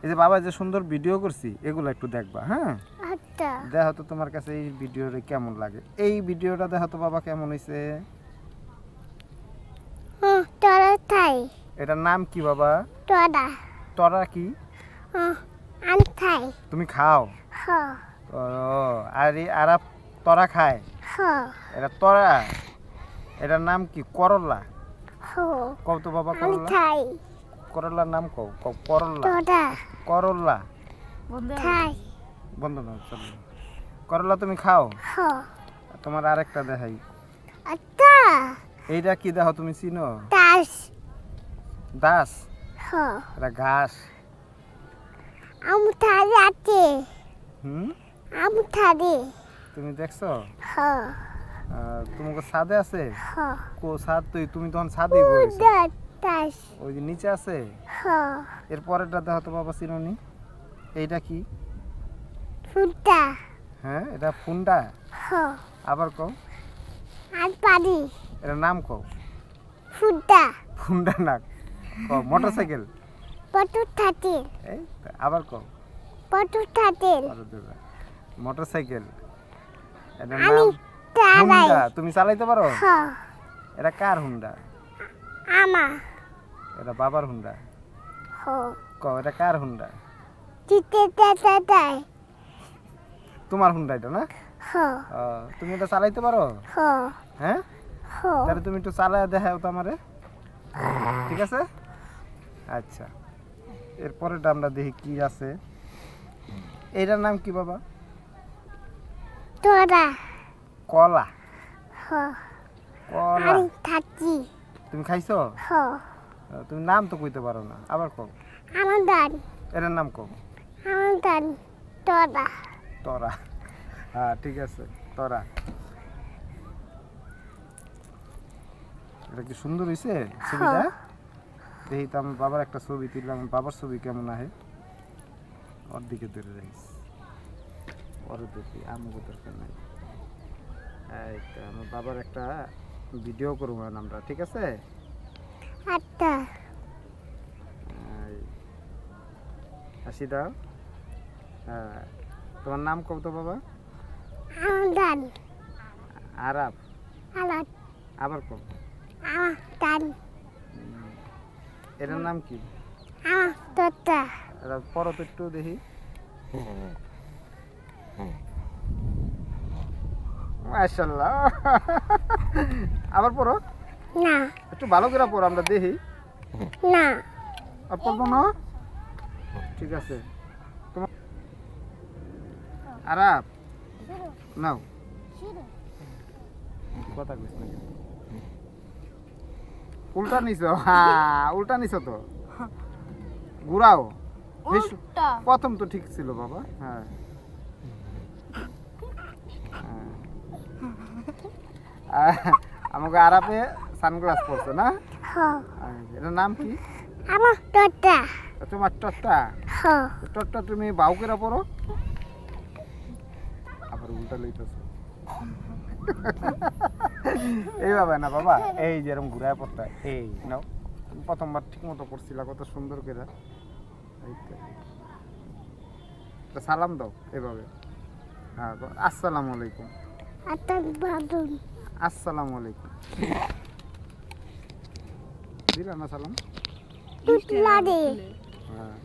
এই যে বাবা যে সুন্দর ভিডিও করছি এগুলো একটু দেখবা, হ্যাঁ? আচ্ছা দেখো তো তোমার কাছে এই ভিডিওটা কেমন লাগে। এই ভিডিওটা দেখো তো বাবা কেমন হয়েছে। তোরা থাই এটার নাম কি বাবা? তোরা তরা কি? আন থাই তুমি খাও? হ ও, আর আরা তরা খায়? হ এটা তরা। এটার নাম কি? করলা। হ কও তো বাবা আন করলা। থাই করলার নাম কও। কও করলা। তোরা করলা। থাই বন্ধ না চলো। করলা তুমি খাও? হ তোমার আরেকটা দেখাই। আচ্ছা এইটা কি দেখো তুমি চিনো? তাস দাস। হ এটা ঘাস। আমু থাই আছে হুম, আমু থাই তুমি দেখছো? হ তোমাকে ছাদে আছে? হ কো ছাদ? তুমি তখন ছাদেই বসেছো। তাস ওই যে নিচে আছে। হ এর পরেরটা দেখো তো বাবা চিনোনি। এইটা কি? ফুটা হ্যাঁ, এটা ফুন্ডা। হ আবার কও। আর পারি এটার নাম কও। ফুটা ফুন্ডা না, কও মোটরসাইকেল। পটু থাকি এই আবার কও। পটু থাকি মোটরসাইকেল। এটার আমি নাম চালাই হুন্ডা। তুমি চালাইতে পারো? হ এটা কার হুন্ডা? আমা এটা বাবার হুন্ডা। হ কও এটা কার হুন্ডা? চিতে তাই তোমার হুন্ডা এটা না? হ তুমি এটা চালাইতে পারো? হ হ্যাঁ, হ তাহলে তুমি একটু চালায় দেখাও তো আমারে, ঠিক আছে? আচ্ছা, এরপরেটা আমরা দেখি কি আছে। এইটার নাম কি বাবা? তোরা কলা। হ কলা। আমি থাকি তুমি খাইছো? হ তুমি নাম তো কইতে পারো না, আবার কও। আমার দান এটার নাম কও। আমার দান তোরা তরা। হ্যাঁ ঠিক আছে, তরা। এটা কি সুন্দর হয়েছে ছবিটা? দেখি তো আমার বাবার একটা ছবি তুললাম। বাবার ছবি কেমন আহে ওর দিকে ধরে রাখিস, পরে দেখি আমাকে দরকার নাই। এই তো আমার বাবার একটা ভিডিও করবো আমরা, ঠিক আছে? আচ্ছা এই, হাসি দাও। হ্যাঁ, তোমার নাম কব তো বাবা? আমার দান আরাফ। আমার আবার কব। আমার দান এটার নাম কি? আমার তোতা এটা পরো তো একটু দেখি। মাশাআল্লাহ। আবার পড়ো, না একটু ভালো করে পড়ো, আমরা দেখি। না আর পড়বো না? ঠিক আছে। তোমার আরাফ নাও কথা কইছ না। উল্টা নিছো? হ্যাঁ উল্টা নিছো তো, ঘুরাও। প্রথম তো ঠিক ছিল বাবা। হ্যাঁ আমাকে আরাপে সানগ্লাস পরছে না? হ এটার নাম কি? আমার তোতা তোমার টট্টা। হ টট্টা তুমি বাউকেরা পরো, আবার উল্টা লইতেছো। এইভাবে না বাবা, এই যেরকম ঘুরায় পড়তা, এই নাও। তুমি প্রথমবার ঠিক মতো পড়ছিলা, কত সুন্দর করে। সালাম দাও এভাবে। হ্যাঁ, আসসালামু আলাইকুম। আতন বাদুন আসসালামু আলাইকুম। দিলা না সালাম? তুতলা দে হ্যাঁ।